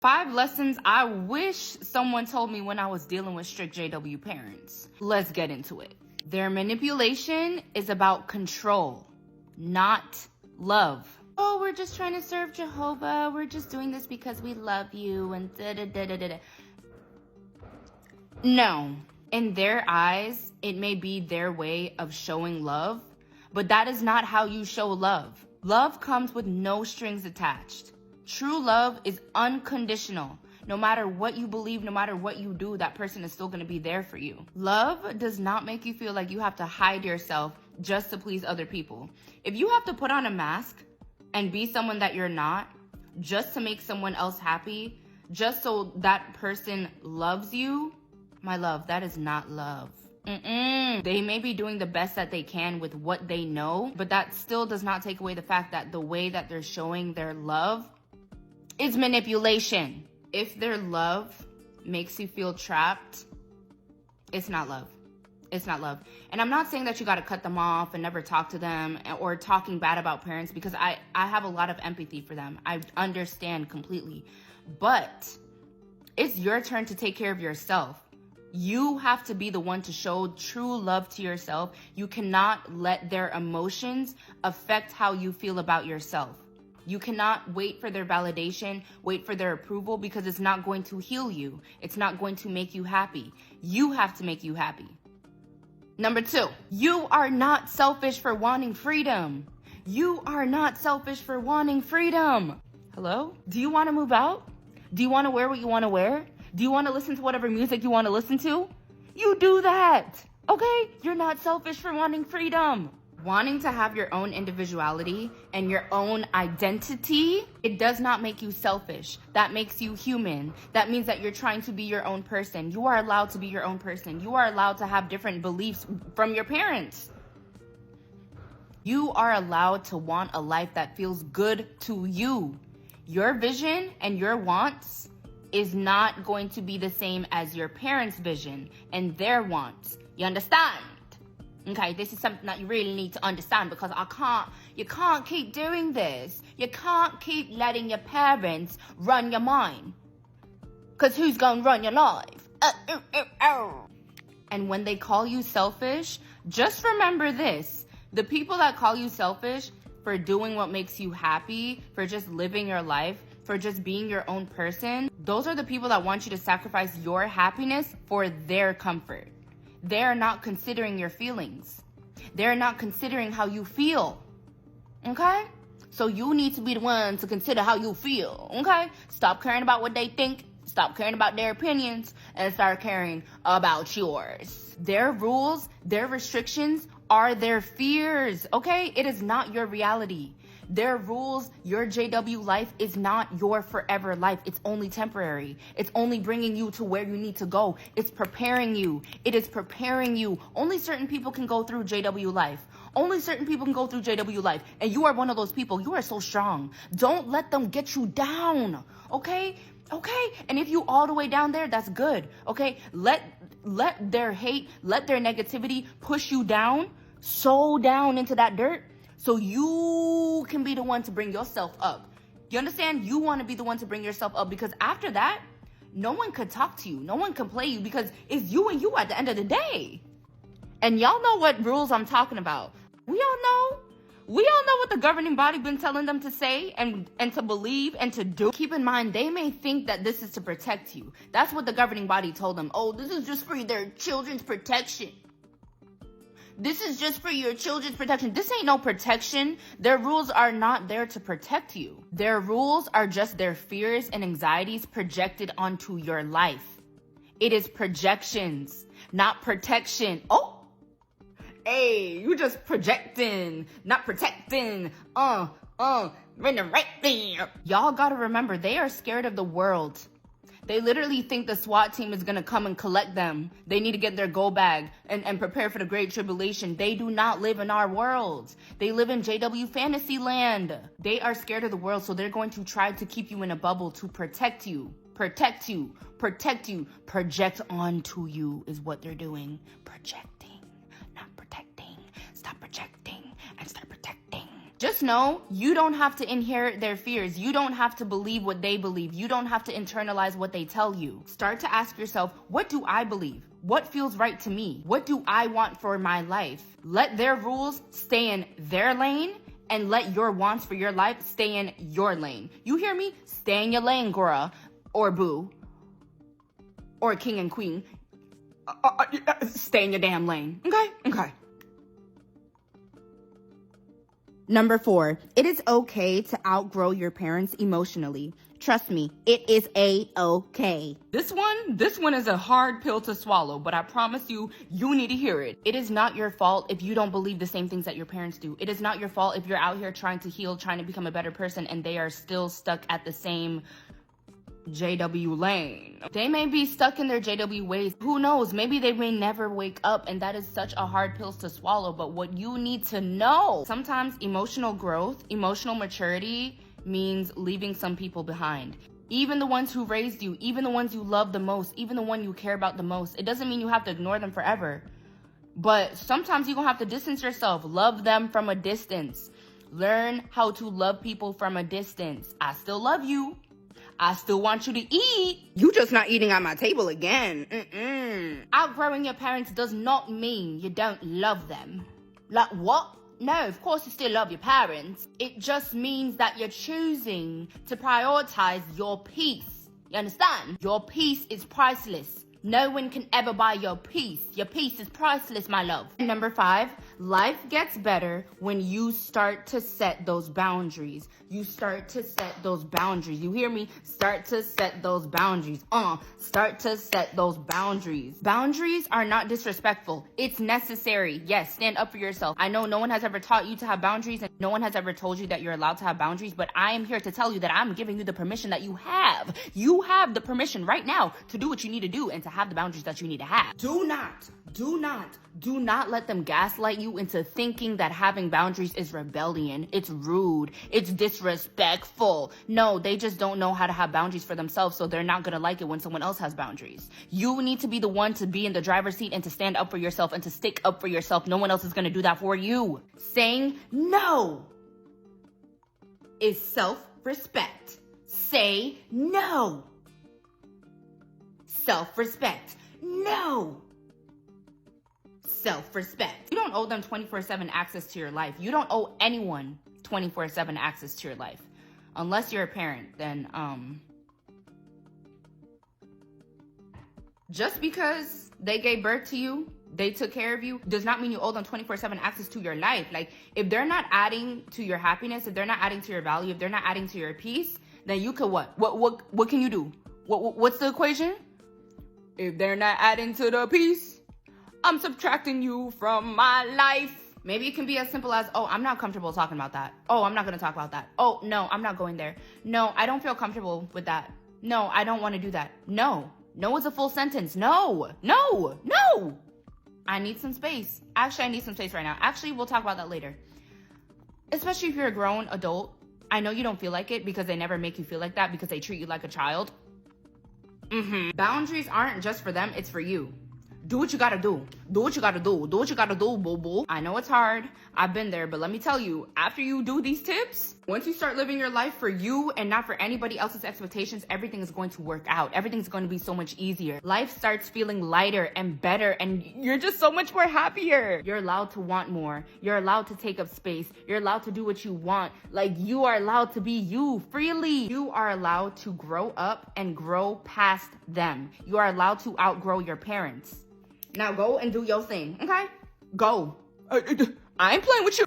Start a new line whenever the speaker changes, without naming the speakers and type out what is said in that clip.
5 lessons I wish someone told me when I was dealing with strict JW parents. Let's get into it. Their manipulation is about control, not love. Oh, we're just trying to serve Jehovah. We're just doing this because we love you and da-da-da-da-da. No. In their eyes, it may be their way of showing love, but that is not how you show love. Love comes with no strings attached. True love is unconditional. No matter what you believe, no matter what you do, that person is still going to be there for you. Love does not make you feel like you have to hide yourself just to please other people. If you have to put on a mask and be someone that you're not, just to make someone else happy, just so that person loves you, my love, that is not love. They may be doing the best that they can with what they know, but that still does not take away the fact that the way that they're showing their love is manipulation. If their love makes you feel trapped, it's not love. It's not love. And I'm not saying that you got to cut them off and never talk to them or talking bad about parents, because I have a lot of empathy for them. I understand completely. But it's your turn to take care of yourself. You have to be the one to show true love to yourself. You cannot let their emotions affect how you feel about yourself. You cannot wait for their validation, wait for their approval, because it's not going to heal you. It's not going to make you happy. You have to make you happy. Number 2, you are not selfish for wanting freedom. You are not selfish for wanting freedom. Hello? Do you want to move out? Do you want to wear what you want to wear? Do you want to listen to whatever music you want to listen to? You do that, okay? You're not selfish for wanting freedom. Wanting to have your own individuality and your own identity, it does not make you selfish. That makes you human. That means that you're trying to be your own person. You are allowed to be your own person. You are allowed to have different beliefs from your parents. You are allowed to want a life that feels good to you. Your vision and your wants is not going to be the same as your parents' vision and their wants. You understand? Okay, this is something that you really need to understand, because you can't keep doing this. You can't keep letting your parents run your mind. Because who's going to run your life? And when they call you selfish, just remember this. The people that call you selfish for doing what makes you happy, for just living your life, for just being your own person, those are the people that want you to sacrifice your happiness for their comfort. They're not considering your feelings. They're not considering how you feel. Okay? So you need to be the one to consider how you feel. Okay? Stop caring about what they think. Stop caring about their opinions and start caring about yours. Their rules, their restrictions are their fears. Okay? It is not your reality. Their rules, your JW life is not your forever life. It's only temporary. It's only bringing you to where you need to go. It's preparing you. It is preparing you. Only certain people can go through JW life. Only certain people can go through JW life. And you are one of those people. You are so strong. Don't let them get you down. Okay? Okay? And if you all the way down there, that's good. Okay? Let their hate, let their negativity push you down, so down into that dirt, so you can be the one to bring yourself up. You understand? You want to be the one to bring yourself up, because after that, no one could talk to you. No one can play you, because it's you and you at the end of the day. And y'all know what rules I'm talking about. We all know. We all know what the governing body been telling them to say and to believe and to do. Keep in mind, they may think that this is to protect you. That's what the governing body told them. Oh, this is just for their children's protection. This is just for your children's protection. This ain't no protection. Their rules are not there to protect you. Their rules are just their fears and anxieties projected onto your life. It is projections, not protection. Oh, hey, you just projecting, not protecting. Right there. Y'all gotta remember, they are scared of the world. They literally think the SWAT team is going to come and collect them. They need to get their go bag and prepare for the Great Tribulation. They do not live in our world. They live in JW fantasy land. They are scared of the world, so they're going to try to keep you in a bubble to protect you. Protect you. Protect you. Project onto you is what they're doing. Projecting, not protecting. Stop projecting and start protecting. Just know you don't have to inherit their fears. You don't have to believe what they believe. You don't have to internalize what they tell you. Start to ask yourself, what do I believe? What feels right to me? What do I want for my life? Let their rules stay in their lane and let your wants for your life stay in your lane. You hear me? Stay in your lane, girl, or boo, or king and queen. Stay in your damn lane. Okay. Number 4, it is okay to outgrow your parents emotionally. Trust me, it is a-okay. This one is a hard pill to swallow, but I promise you, you need to hear it. It is not your fault if you don't believe the same things that your parents do. It is not your fault if you're out here trying to heal, trying to become a better person, and they are still stuck at the same JW lane. They may be stuck in their JW ways. Who knows? Maybe they may never wake up, and that is such a hard pill to swallow. But what you need to know, sometimes emotional growth, emotional maturity means leaving some people behind. Even the ones who raised you, even the ones you love the most, even the one you care about the most. It doesn't mean you have to ignore them forever. But sometimes you're gonna have to distance yourself. Love them from a distance. Learn how to love people from a distance. I still love you. I still want you to eat. You just not eating at my table again. Outgrowing your parents does not mean you don't love them. Like what? No, of course you still love your parents. It just means that you're choosing to prioritize your peace. You understand? Your peace is priceless. No one can ever buy your peace. Your peace is priceless, my love. Number 5, life gets better when you start to set those boundaries. You start to set those boundaries. You hear me? Start to set those boundaries. Start to set those boundaries. Boundaries are not disrespectful. It's necessary. Yes, stand up for yourself. I know no one has ever taught you to have boundaries, and no one has ever told you that you're allowed to have boundaries, but I am here to tell you that I'm giving you the permission that you have. You have the permission right now to do what you need to do and to have the boundaries that you need to have. Do not let them gaslight you into thinking that having boundaries is rebellion. It's rude. It's disrespectful. No, they just don't know how to have boundaries for themselves, so they're not gonna like it when someone else has boundaries. You need to be the one to be in the driver's seat and to stand up for yourself and to stick up for yourself. No one else is gonna do that for you. Saying no is self-respect. Say no. Self-respect. No. Self-respect. You don't owe them 24/7 access to your life. You don't owe anyone 24/7 access to your life. Unless you're a parent, then just because they gave birth to you, they took care of you, does not mean you owe them 24/7 access to your life. Like, if they're not adding to your happiness, if they're not adding to your value, if they're not adding to your peace, then you could what? What can you do? What's the equation? If they're not adding to the peace, I'm subtracting you from my life. Maybe it can be as simple as, oh, I'm not comfortable talking about that. Oh, I'm not going to talk about that. Oh, no, I'm not going there. No, I don't feel comfortable with that. No, I don't want to do that. No. No is a full sentence. No. I need some space. Actually, I need some space right now. Actually, we'll talk about that later. Especially if you're a grown adult. I know you don't feel like it because they never make you feel like that because they treat you like a child. Boundaries aren't just for them, it's for you. Do what you gotta do. Do what you gotta do. Do what you gotta do, boo-boo. I know it's hard. I've been there, but let me tell you, after you do these tips, once you start living your life for you and not for anybody else's expectations, everything is going to work out. Everything's going to be so much easier. Life starts feeling lighter and better, and you're just so much more happier. You're allowed to want more. You're allowed to take up space. You're allowed to do what you want. Like, you are allowed to be you freely. You are allowed to grow up and grow past them. You are allowed to outgrow your parents. Now go and do your thing, okay? Go. I ain't playing with you.